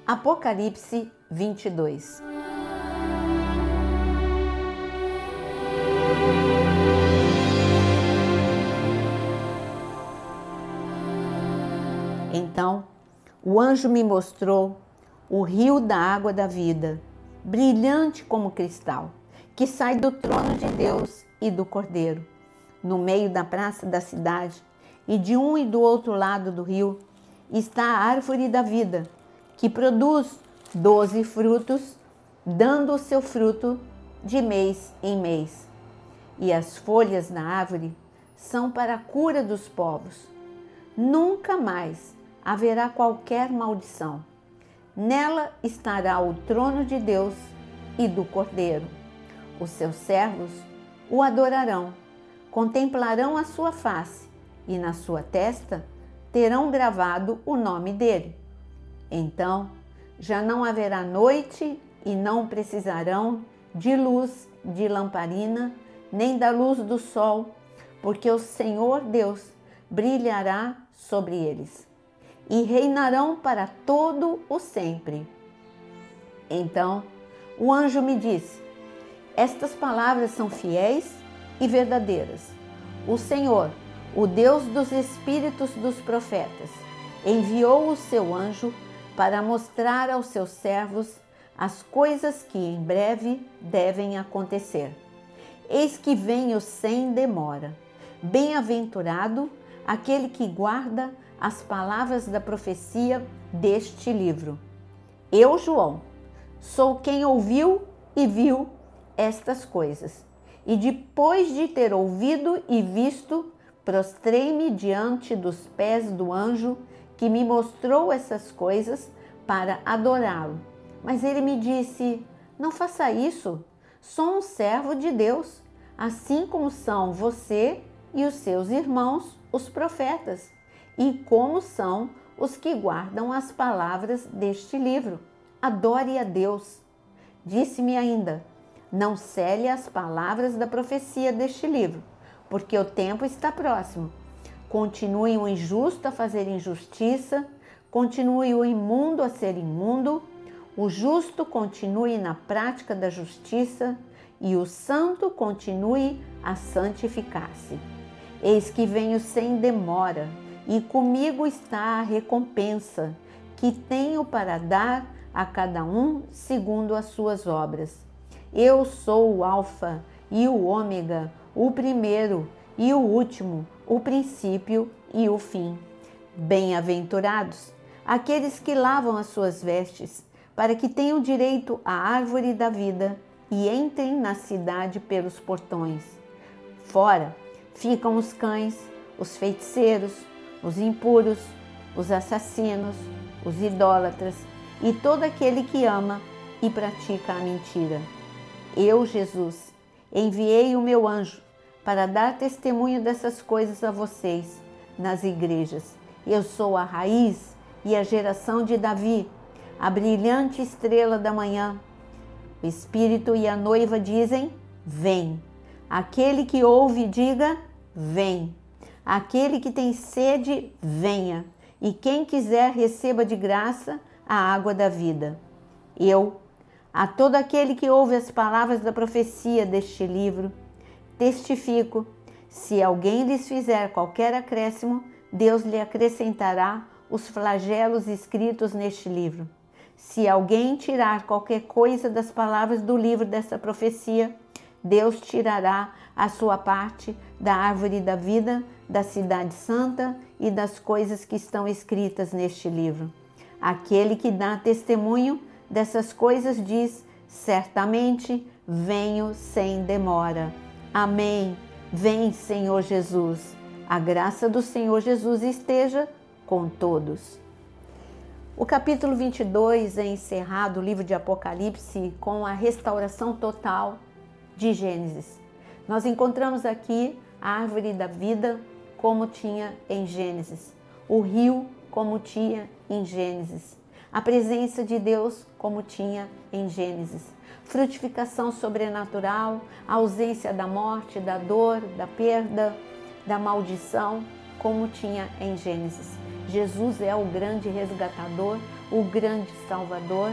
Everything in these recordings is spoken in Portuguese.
Apocalipse 22. Então, o anjo me mostrou o rio da água da vida, brilhante como cristal, que sai do trono de Deus e do Cordeiro, no meio da praça da cidade, e de um e do outro lado do rio está a árvore da vida, que produz 12 frutos, dando o seu fruto de mês em mês. E as folhas da árvore são para a cura dos povos. Nunca mais haverá qualquer maldição. Nela estará o trono de Deus e do Cordeiro. Os seus servos o adorarão, contemplarão a sua face e na sua testa terão gravado o nome dele. Então já não haverá noite e não precisarão de luz de lamparina, nem da luz do sol, porque o Senhor Deus brilhará sobre eles e reinarão para todo o sempre. Então o anjo me disse: estas palavras são fiéis e verdadeiras. O Senhor, o Deus dos espíritos dos profetas, enviou o seu anjo para mostrar aos seus servos as coisas que em breve devem acontecer. Eis que venho sem demora. Bem-aventurado aquele que guarda as palavras da profecia deste livro. Eu, João, sou quem ouviu e viu estas coisas. E depois de ter ouvido e visto, prostrei-me diante dos pés do anjo que me mostrou essas coisas para adorá-lo. Mas ele me disse: não faça isso, sou um servo de Deus, assim como são você e os seus irmãos, os profetas, e como são os que guardam as palavras deste livro. Adore a Deus. Disse-me ainda: não cele as palavras da profecia deste livro, porque o tempo está próximo. Continue o injusto a fazer injustiça, continue o imundo a ser imundo, o justo continue na prática da justiça e o santo continue a santificar-se. Eis que venho sem demora, e comigo está a recompensa, que tenho para dar a cada um segundo as suas obras. Eu sou o Alfa e o Ômega, o primeiro e o último, o princípio e o fim. Bem-aventurados aqueles que lavam as suas vestes, para que tenham direito à árvore da vida e entrem na cidade pelos portões. Fora ficam os cães, os feiticeiros, os impuros, os assassinos, os idólatras e todo aquele que ama e pratica a mentira. Eu, Jesus, enviei o meu anjo para dar testemunho dessas coisas a vocês nas igrejas. Eu sou a raiz e a geração de Davi, a brilhante estrela da manhã. O Espírito e a noiva dizem: vem. Aquele que ouve, diga: vem. Aquele que tem sede, venha. E quem quiser, receba de graça a água da vida. Eu, a todo aquele que ouve as palavras da profecia deste livro, testifico: se alguém lhes fizer qualquer acréscimo, Deus lhe acrescentará os flagelos escritos neste livro. Se alguém tirar qualquer coisa das palavras do livro dessa profecia, Deus tirará a sua parte da árvore da vida, da cidade santa e das coisas que estão escritas neste livro. Aquele que dá testemunho dessas coisas diz: certamente venho sem demora. Amém. Vem, Senhor Jesus. A graça do Senhor Jesus esteja com todos. O capítulo 22 é encerrado, o livro de Apocalipse, com a restauração total de Gênesis. Nós encontramos aqui a árvore da vida como tinha em Gênesis, o rio como tinha em Gênesis, a presença de Deus como tinha em Gênesis, frutificação sobrenatural, a ausência da morte, da dor, da perda, da maldição, como tinha em Gênesis. Jesus é o grande resgatador, o grande Salvador,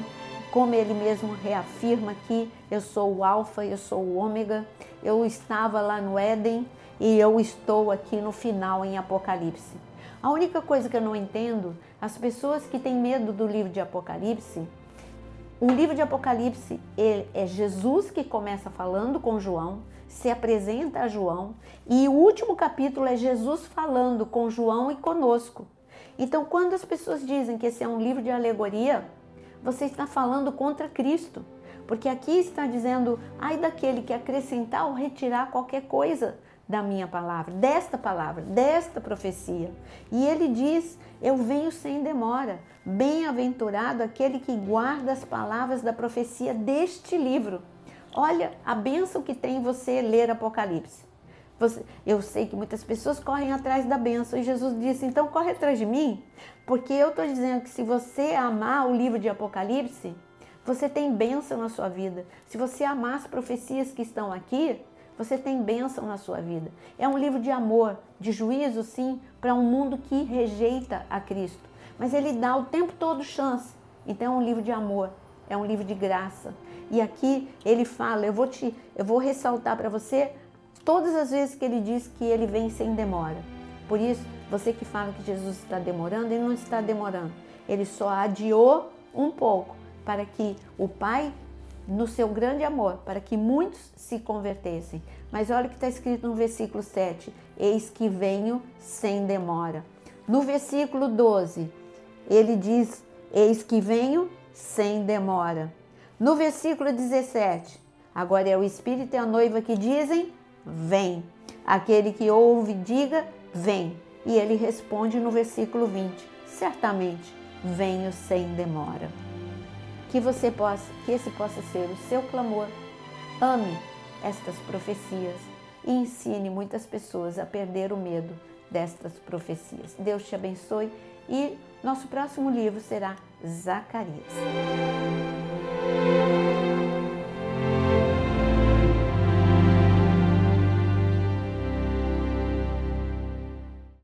como ele mesmo reafirma aqui, eu sou o Alfa, eu sou o Ômega, eu estava lá no Éden e eu estou aqui no final em Apocalipse. A única coisa que eu não entendo, as pessoas que têm medo do livro de Apocalipse, o livro de Apocalipse é Jesus que começa falando com João, se apresenta a João, e o último capítulo é Jesus falando com João e conosco. Então, quando as pessoas dizem que esse é um livro de alegoria, você está falando contra Cristo, porque aqui está dizendo, ai daquele que acrescentar ou retirar qualquer coisa da minha palavra, desta profecia. E ele diz, eu venho sem demora, bem-aventurado aquele que guarda as palavras da profecia deste livro. Olha a bênção que tem você ler Apocalipse. Eu sei que muitas pessoas correm atrás da bênção e Jesus disse, então corre atrás de mim, porque eu estou dizendo que se você amar o livro de Apocalipse, você tem bênção na sua vida. Se você amar as profecias que estão aqui, você tem bênção na sua vida. É um livro de amor, de juízo, sim, para um mundo que rejeita a Cristo. Mas ele dá o tempo todo chance. Então é um livro de amor, é um livro de graça. E aqui ele fala, eu vou ressaltar para você todas as vezes que ele diz que ele vem sem demora. Por isso, você que fala que Jesus está demorando, ele não está demorando. Ele só adiou um pouco para que o Pai, no seu grande amor, para que muitos se convertessem. Mas olha o que está escrito no versículo 7, eis que venho sem demora. No versículo 12, ele diz, eis que venho sem demora. No versículo 17, agora é o Espírito e a noiva que dizem, vem. Aquele que ouve, diga, vem. E ele responde no versículo 20, certamente venho sem demora. Que esse possa ser o seu clamor. Ame estas profecias e ensine muitas pessoas a perder o medo destas profecias. Deus te abençoe e nosso próximo livro será Zacarias.